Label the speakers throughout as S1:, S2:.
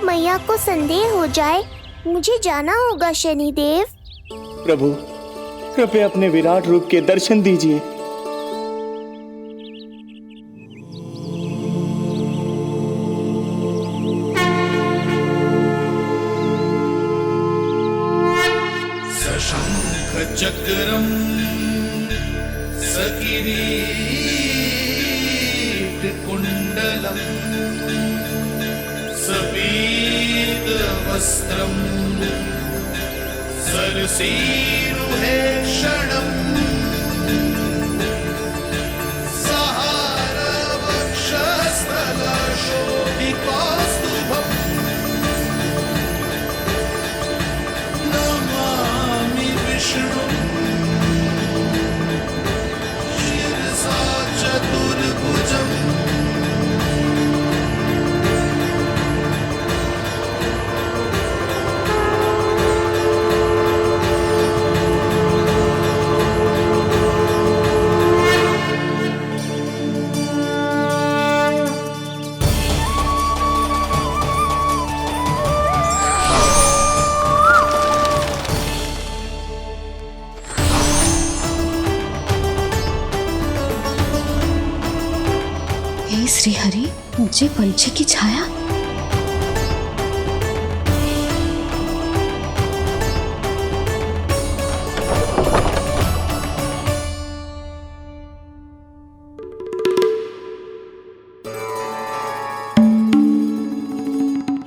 S1: मैया को संदेह हो जाए, मुझे जाना होगा शनिदेव।
S2: प्रभु, कृपया अपने विराट रूप के दर्शन दीजिए।
S3: सशंख चक्रम सकिरीट कुंडलम सपीत वस्त्रम सरसीरुहेक्षणम सहार वक्षस्थलशोभिकास्तुभम् नमामि विष्णुं शिरसा चतुर्भुजम्।
S4: हे श्री हरि, मुझे पंछी की छाया।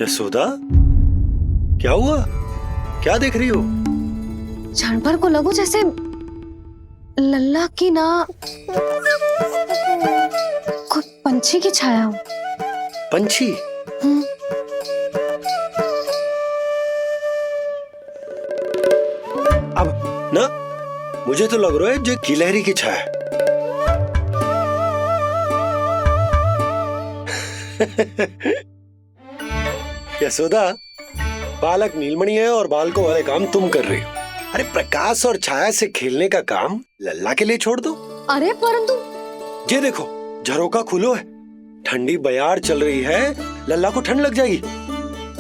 S5: यशोदा, क्या हुआ? क्या देख रही हो?
S4: क्षण भर को लगो जैसे लल्ला की ना कोई पंछी की छाया हो।
S5: पंछी? अब ना मुझे तो लग रहा है जो गिलहरी की छाया। यशोदा, बालक नीलमणि है और बालकों वाले काम तुम कर रही हो। अरे प्रकाश और छाया से खेलने का काम लल्ला के लिए छोड़ दो।
S4: अरे परंतु
S5: ये देखो, झरोका खुलो है, ठंडी बयार चल रही है, लल्ला को ठंड लग जाएगी।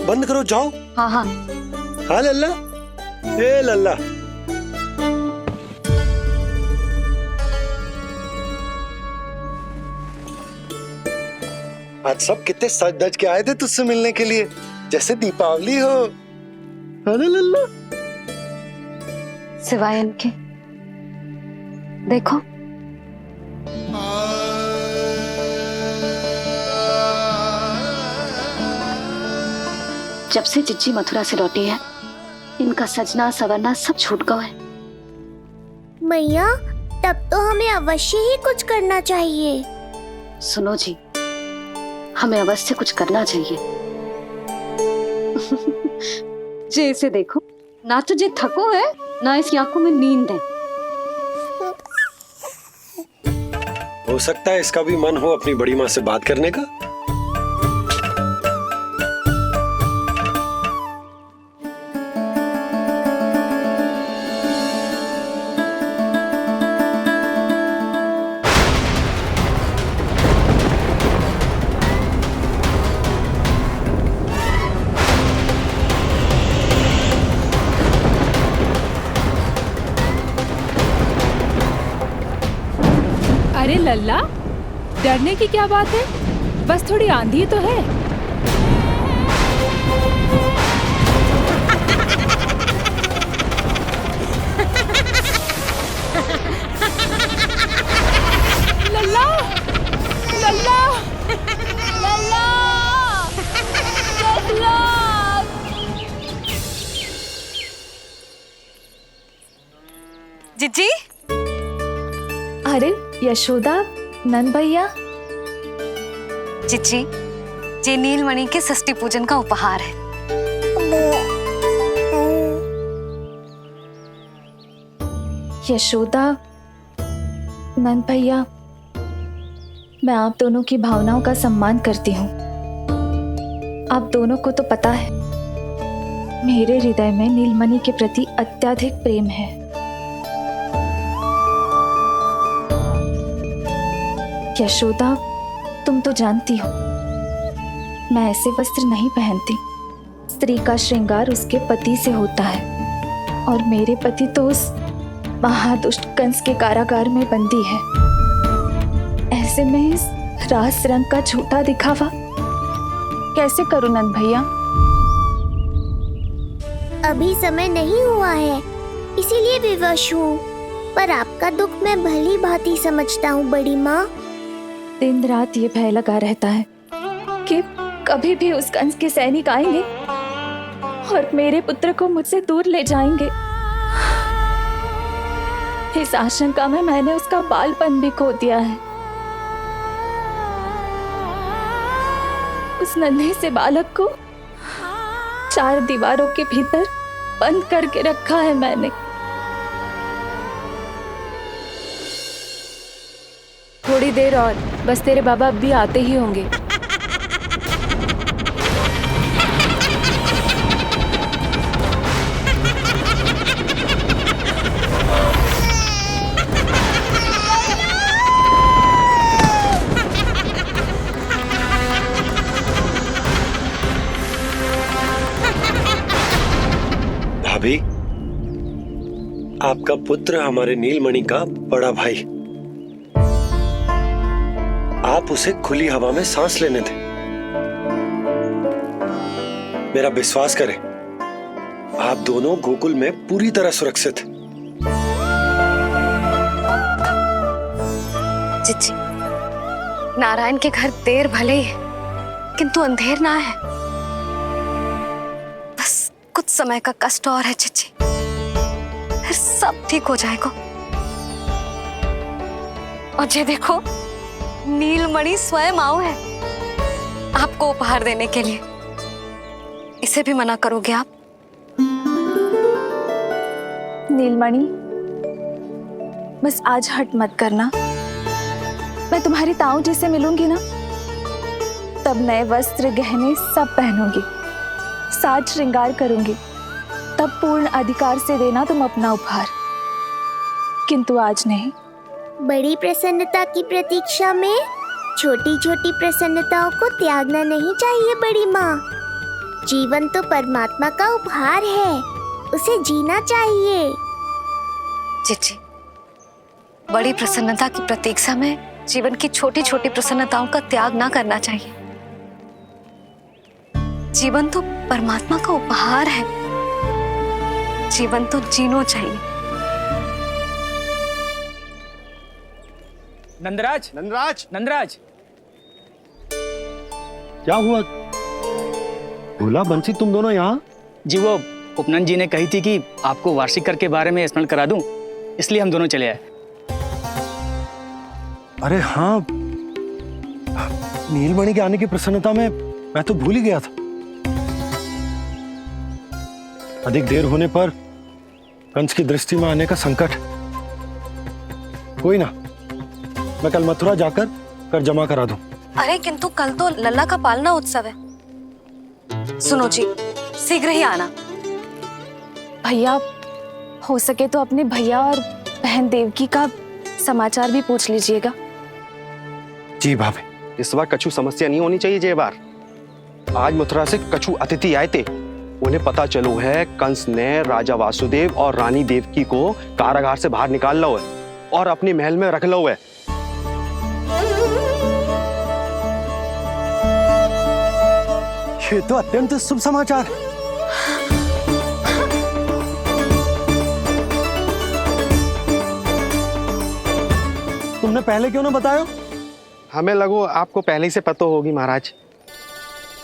S5: बंद करो, जाओ।
S4: हाँ हाँ
S5: हाँ लल्ला, ए लल्ला। आज सब कितने सज धज के आए थे तुझसे मिलने के लिए, जैसे दीपावली हो। अरे लल्ला,
S4: सिवाय इनके देखो। जब से चिच्ची मथुरा से लौटी है, इनका सजना सवरना सब छूट गया है।
S1: मैया, तब तो हमें अवश्य ही कुछ करना चाहिए।
S4: सुनो जी, हमें अवश्य कुछ करना चाहिए। जे इसे देखो, ना तो जे थको है, ना इसकी आंखों में नींद है।
S5: हो सकता है इसका भी मन हो अपनी बड़ी माँ से बात करने का।
S6: अरे लल्ला, डरने की क्या बात है? बस थोड़ी आंधी तो है। लल्ला, लल्ला, लल्ला, लल्ला।
S4: जिज्जी,
S6: अरे यशोदा, नंद भैया।
S4: चिच्ची, ये नीलमणि के षष्ठी पूजन का उपहार है।
S6: यशोदा, नंद भैया, मैं आप दोनों की भावनाओं का सम्मान करती हूँ। आप दोनों को तो पता है, मेरे हृदय में नीलमणि के प्रति अत्यधिक प्रेम है। यशोदा, तुम तो जानती हो मैं ऐसे वस्त्र नहीं पहनती। स्त्री का श्रृंगार उसके पति से होता है और मेरे पति तो उस महादुष्ट कंस के कारागार में बंदी है। ऐसे में इस रास रंग का झूठा दिखावा कैसे करूं नंद भैया?
S1: अभी समय नहीं हुआ है, इसीलिए विवश हूँ। पर आपका दुख मैं भली भांति समझता हूँ बड़ी माँ।
S6: दिन रात ये भय लगा रहता है कि कभी भी उस कंस के सैनिक आएंगे और मेरे पुत्र को मुझसे दूर ले जाएंगे। इस आशंका में मैंने उसका बालपन भी खो दिया है। उस नन्हे से बालक को 4 दीवारों के भीतर बंद करके रखा है मैंने।
S7: थोड़ी देर और, बस तेरे बाबा अब भी आते ही होंगे।
S5: भाभी, आपका पुत्र हमारे नीलमणि का बड़ा भाई। आप उसे खुली हवा में सांस लेने दें। मेरा विश्वास करें, आप दोनों गोकुल में पूरी तरह सुरक्षित हैं।
S8: चिच्ची, नारायण के घर देर भले ही है, किंतु अंधेर ना है। बस कुछ समय का कष्ट और है चिच्ची, फिर सब ठीक हो जाएगा। और ये देखो, नीलमणि स्वयं आओ है आपको उपहार देने के लिए। इसे भी मना करोगे आप?
S6: नीलमणि, बस आज हट मत करना। मैं तुम्हारी ताऊ जी से मिलूंगी ना, तब नए वस्त्र गहने सब पहनूंगी, साज श्रृंगार करूंगी, तब पूर्ण अधिकार से देना तुम अपना उपहार। किंतु आज नहीं।
S1: बड़ी प्रसन्नता की प्रतीक्षा में छोटी छोटी प्रसन्नताओं को त्यागना नहीं चाहिए बड़ी माँ। जीवन तो परमात्मा का उपहार है, उसे जीना चाहिए।
S8: चिच्ची, बड़ी प्रसन्नता की प्रतीक्षा में जीवन की छोटी छोटी प्रसन्नताओं का त्याग ना करना चाहिए। जीवन तो परमात्मा का उपहार है, जीवन तो जीना चाहिए।
S9: नंदराज,
S2: नंदराज,
S9: नंदराज,
S2: क्या हुआ? भोला, बंसी, तुम दोनों यहाँ?
S9: जी वो उपनंद जी ने कही थी कि आपको वार्षिक कर के बारे में स्मरण करा दूं, इसलिए हम दोनों चले आए।
S2: अरे हाँ, नीलमणि के आने की प्रसन्नता में मैं तो भूल ही गया था। अधिक देर होने पर कंस की दृष्टि में आने का संकट। कोई ना, मैं कल मथुरा जाकर कर जमा करा दूं।
S8: अरे किंतु कल तो लल्ला का पालना उत्सव है। सुनो जी, शीघ्र ही आना।
S6: भैया, हो सके तो अपने भैया और बहन देवकी का समाचार भी पूछ लीजिएगा।
S2: जी भाभी।
S10: इस बार कछु समस्या नहीं होनी चाहिए। ये बार आज मथुरा से कछु अतिथि आए थे, उन्हें पता चलो है कंस ने राजा वासुदेव और रानी देवकी को कारागार से बाहर निकाल लो है और अपने महल में रख लो है।
S2: ये तो अत्यंत शुभ समाचार है। तुमने पहले क्यों ना बताया?
S10: हमें लगो आपको पहले ही से पता होगी महाराज।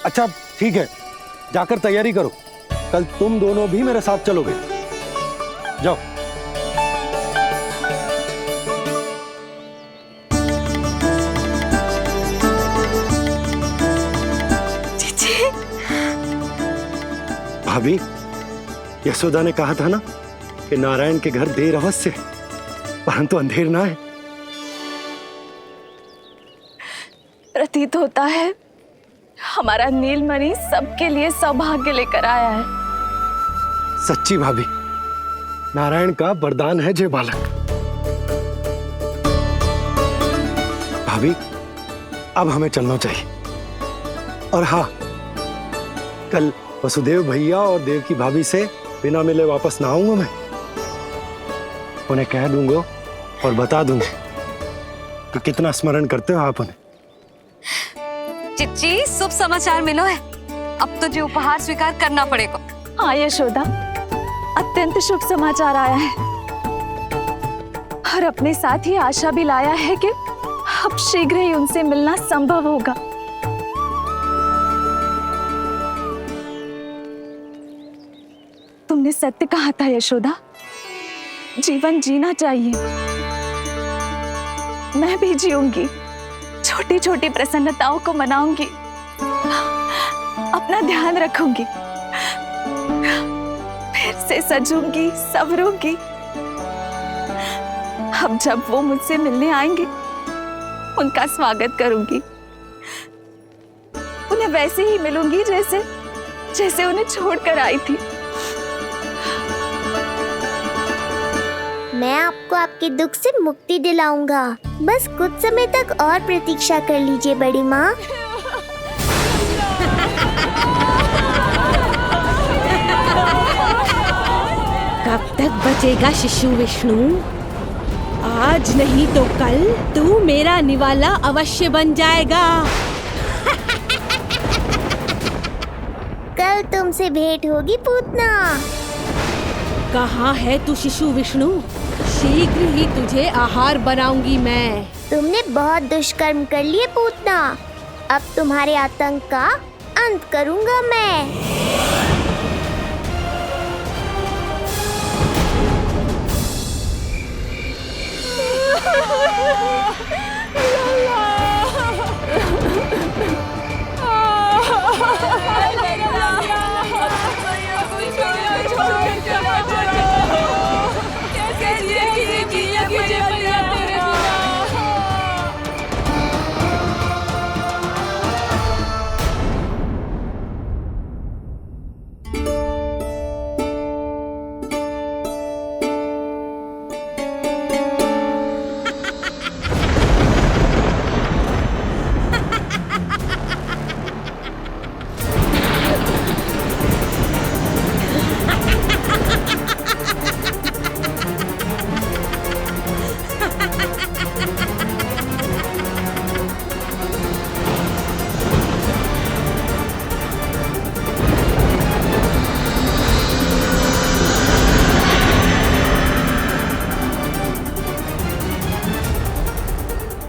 S2: अच्छा ठीक है, जाकर तैयारी करो, कल तुम दोनों भी मेरे साथ चलोगे। जाओ। भाभी, यशोदा ने कहा था ना कि नारायण के घर देर अवश्य है, परंतु अंधेर ना है।
S6: प्रतीत होता है हमारा नीलमणि सबके लिए सौभाग्य लेकर आया है।
S2: सच्ची भाभी, नारायण का वरदान है जे बालक। भाभी, अब हमें चलना चाहिए। और हाँ, कल वसुदेव भैया और देव की भाभी से बिना मिले वापस ना आऊंगा मैं। उन्हें कह दूंगा और बता दूंगा कि कितना स्मरण करते हो आप उन्हें।
S8: चिच्ची, शुभ समाचार मिलो है। अब तुझे उपहार स्वीकार करना पड़ेगा।
S6: हाँ यशोदा, अत्यंत शुभ समाचार आया है और अपने साथ ही आशा भी लाया है कि अब शीघ्र ही उनसे मिलना संभव होगा। तुमने सत्य कहा था यशोदा, जीवन जीना चाहिए। मैं भी जीऊंगी, छोटी छोटी प्रसन्नताओं को मनाऊंगी, अपना ध्यान रखूंगी, फिर से सजूंगी, संवरूंगी। अब जब वो मुझसे मिलने आएंगे, उनका स्वागत करूंगी। उन्हें वैसे ही मिलूंगी जैसे जैसे उन्हें छोड़कर आई थी।
S1: मैं आपको आपके दुख से मुक्ति दिलाऊंगा। बस कुछ समय तक और प्रतीक्षा कर लीजिए बड़ी माँ।
S11: कब तक बचेगा शिशु विष्णु? आज नहीं तो कल तू मेरा निवाला अवश्य बन जाएगा।
S1: कल तुमसे भेंट होगी पूतना।
S11: कहाँ है तू शिशु विष्णु? शीघ्र ही तुझे आहार बनाऊंगी मैं।
S1: तुमने बहुत दुष्कर्म कर लिए पूतना। अब तुम्हारे आतंक का अंत करूंगा मैं।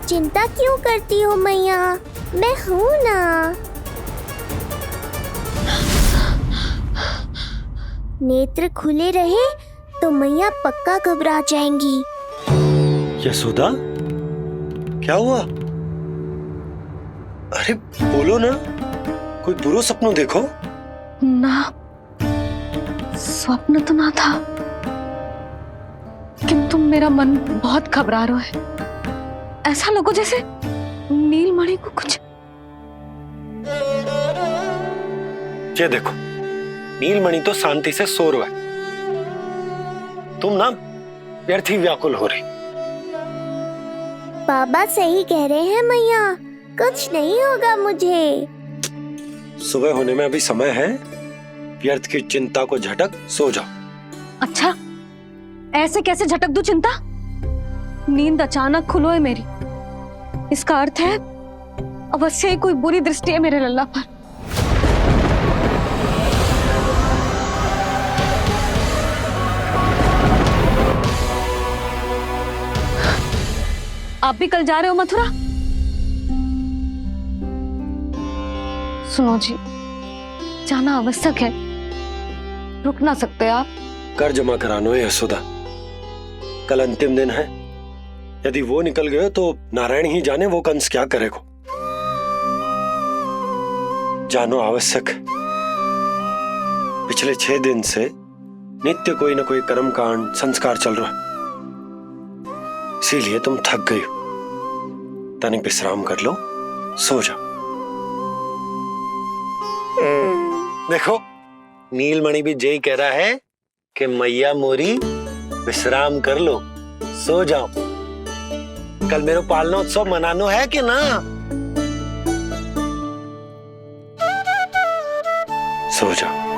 S1: चिंता क्यों करती हो मैया? मैं हूँ ना। नेत्र खुले रहे तो मैया पक्का घबरा जाएंगी।
S5: यशोदा, क्या हुआ? अरे बोलो ना, कोई बुरा सपना देखो।
S8: ना, स्वप्न तो ना था, किंतु मेरा मन बहुत घबरा रहा है। ऐसा लगो जैसे नीलमणि को कुछ।
S5: ये देखो, नीलमणि तो शांति से सो रहा है। तुम ना व्यर्थ ही व्याकुल हो रही।
S1: बाबा सही कह रहे हैं मैया, कुछ नहीं होगा मुझे।
S5: सुबह होने में अभी समय है। व्यर्थ की चिंता को झटक सो जाओ।
S8: अच्छा, ऐसे कैसे झटक दूं चिंता? नींद अचानक खुलो है मेरी। इसका अर्थ है अवश्य ही कोई बुरी दृष्टि है मेरे लल्ला पर। आप भी कल जा रहे हो मथुरा? सुनो जी, जाना आवश्यक है, रुक ना सकते आप?
S5: कर जमा करानो है यशोदा, कल अंतिम दिन है। यदि वो निकल गए तो नारायण ही जाने वो कंस क्या करेगा। जानो आवश्यक। पिछले 6 दिन से नित्य कोई ना कोई कर्मकांड संस्कार चल रहा है, इसीलिए तुम थक गई हो। तनिक विश्राम कर लो, सो जाओ। देखो, नीलमणि भी यही कह रहा है कि मैया मोरी विश्राम कर लो, सो जाओ। कल मेरे पालना उत्सव मनानो है कि ना? सो जाओ।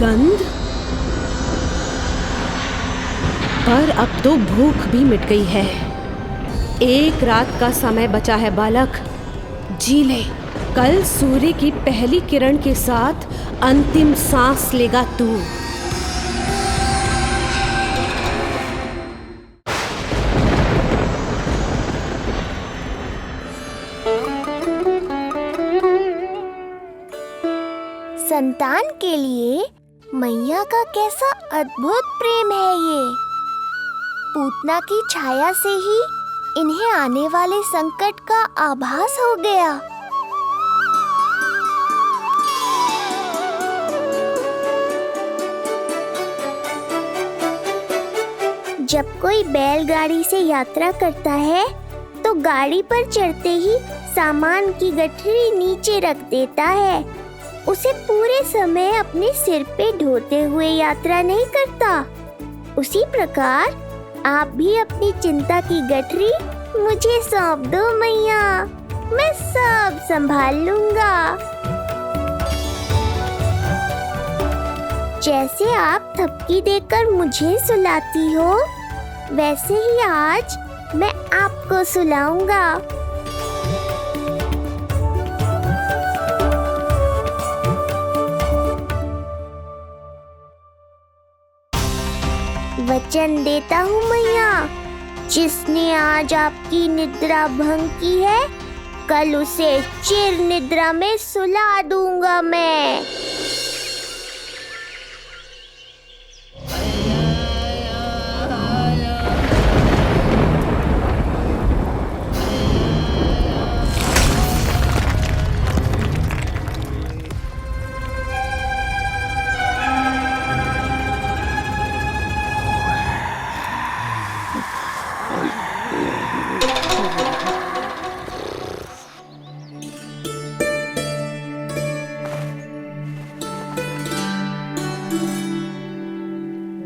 S11: गंध। पर अब तो भूख भी मिट गई है। एक रात का समय बचा है बालक, जी ले। कल सूर्य की पहली किरण के साथ अंतिम सांस लेगा तू।
S1: संतान के लिए मैया का कैसा अद्भुत प्रेम है ये। पूतना की छाया से ही इन्हें आने वाले संकट का आभास हो गया। जब कोई बैलगाड़ी से यात्रा करता है तो गाड़ी पर चढ़ते ही सामान की गठरी नीचे रख देता है। उसे पूरे समय अपने सिर पे ढोते हुए यात्रा नहीं करता। उसी प्रकार आप भी अपनी चिंता की गठरी मुझे सौंप दो मैया, मैं सब संभाल लूंगा। जैसे आप थपकी देकर मुझे सुलाती हो, वैसे ही आज मैं आपको सुलाऊंगा। वचन देता हूँ मैया, जिसने आज आपकी निद्रा भंग की है, कल उसे चिर निद्रा में सुला दूंगा मैं।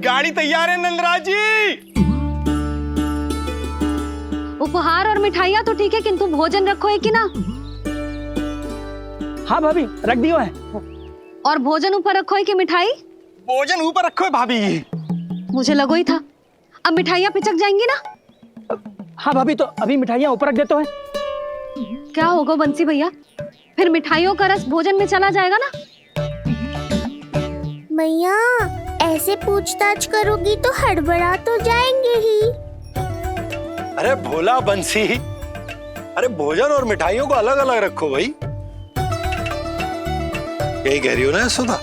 S10: गाड़ी तैयार है नंदराज जी।
S8: उपहार और मिठाइयाँ तो ठीक है, किंतु भोजन रखो है कि ना?
S9: हाँ भाभी, रख दियो है।
S8: और भोजन ऊपर रखो है कि मिठाई?
S10: भोजन ऊपर रखो है भाभी।
S8: मुझे लगो ही था, अब मिठाइयाँ पिचक जाएंगी ना।
S9: हाँ भाभी, तो अभी मिठाइयाँ ऊपर रख देते हैं।
S8: क्या होगा बंसी भैया, फिर मिठाइयों का रस भोजन में चला जाएगा ना।
S1: मैया ऐसे पूछताछ करोगी तो हड़बड़ा तो जाएंगे ही।
S5: अरे भोला बंसी, अरे भोजन और मिठाइयों को अलग अलग रखो भाई। यही कह रही हो ना यशोदा?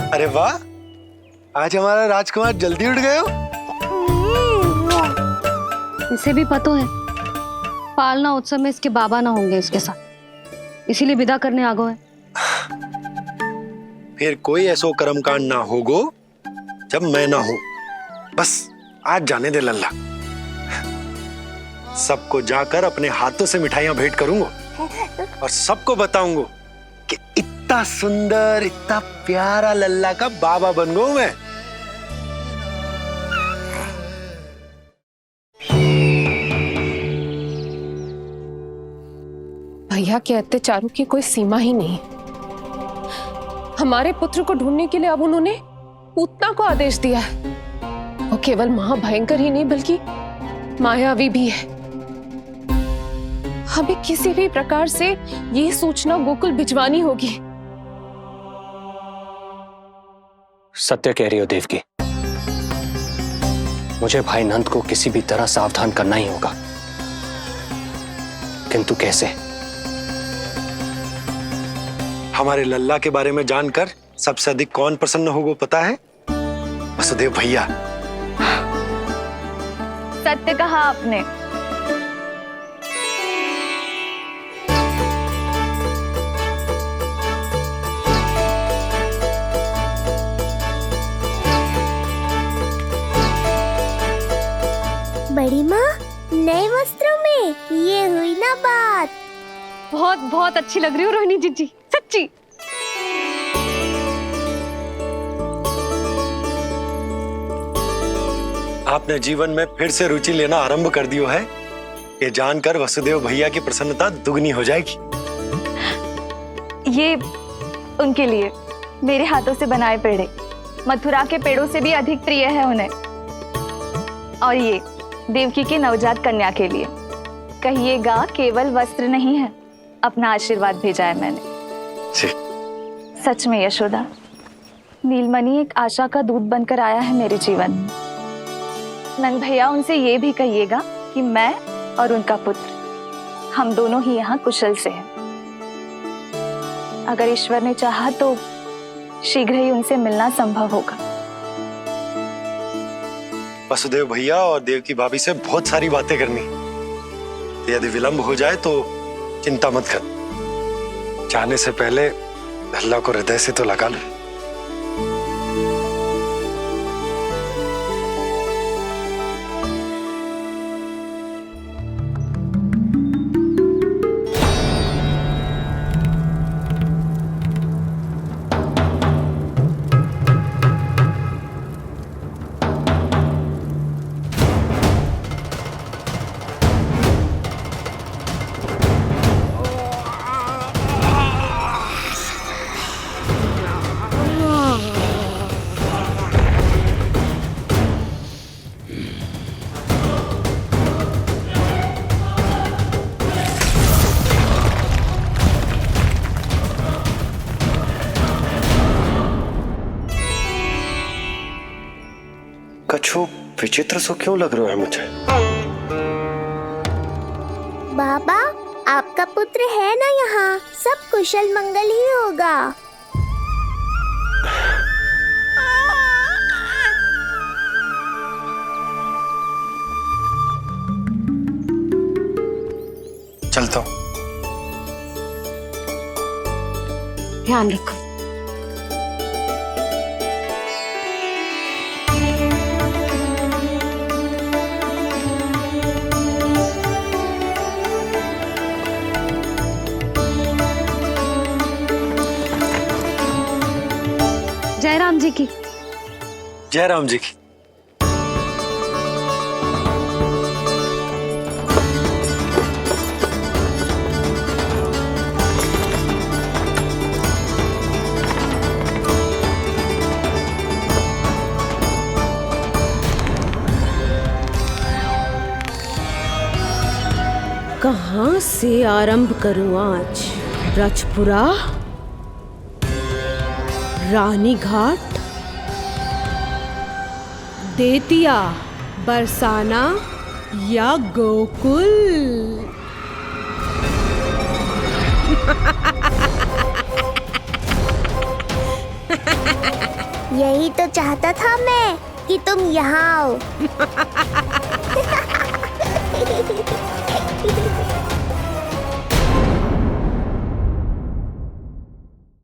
S5: अरे वाह, आज हमारा राजकुमार जल्दी उठ गए हो।
S8: इसे भी पता है पालना उत्सव में इसके बाबा ना होंगे इसके साथ, इसीलिए विदा करने आ गए।
S5: फिर कोई ऐसो कर्मकांड ना होगो जब मैं ना हूं। बस आज जाने दे लल्ला, सबको जाकर अपने हाथों से मिठाइयां भेंट करूंगा और सबको बताऊंगा कि इतना सुंदर, इतना प्यारा लल्ला का बाबा बन गया मैं।
S7: भैया के अत्याचारों की कोई सीमा ही नहीं। हमारे पुत्र को ढूंढने के लिए अब उन्होंने पूतना को आदेश दिया है। वो केवल महाभयंकर ही नहीं बल्कि मायावी भी है। हमें किसी भी प्रकार से ये सूचना गोकुल भिजवानी होगी।
S10: सत्य कह रही हो देवकी, मुझे भाई नंद को किसी भी तरह सावधान करना ही होगा, किंतु कैसे?
S5: हमारे लल्ला के बारे में जानकर सबसे अधिक कौन प्रसन्न होगा पता है? वसुदेव भैया।
S6: सत्य कहा आपने।
S1: बड़ी माँ, नए वस्त्रों में ये हुई ना बात।
S8: बहुत बहुत अच्छी लग रही हो रोहिणी जीजी, सच्ची।
S5: आपने जीवन में फिर से रुचि लेना आरंभ कर दियो है, ये जानकर वसुदेव भैया की प्रसन्नता दुगनी हो जाएगी।
S6: उनके लिए मेरे हाथों से बनाए पेड़े मथुरा के पेड़ों से भी अधिक प्रिय है उन्हें। और ये देवकी की नवजात कन्या के लिए कहिएगा केवल वस्त्र नहीं है, अपना आशीर्वाद भेजा है मैंने। सच में यशोदा, नीलमणि एक आशा का दूत बनकर आया है मेरे जीवन में। नंद भैया उनसे ये भी कहिएगा कि मैं और उनका पुत्र हम दोनों ही यहाँ कुशल से हैं। अगर ईश्वर ने चाहा तो शीघ्र ही उनसे मिलना संभव होगा।
S2: वसुदेव भैया और देवकी भाभी से बहुत सारी बातें करनी, तो यदि विलंब हो जाए तो चिंता मत कर। जाने से पहले अल्लाह को हृदय से तो लगा लो।
S5: कछु विचित्र सो क्यों लग रहा है मुझे?
S1: बाबा, आपका पुत्र है ना यहाँ, सब कुशल मंगल ही होगा।
S2: चलता हूँ।
S11: ध्यान रखो। जय राम जी की।
S2: जय राम जी की।
S11: कहाँ से आरंभ करूं आज? ब्रजपुरा, रानी घाट, देतिया, बरसाना या गोकुल?
S1: यही तो चाहता था मैं कि तुम यहाँ आओ।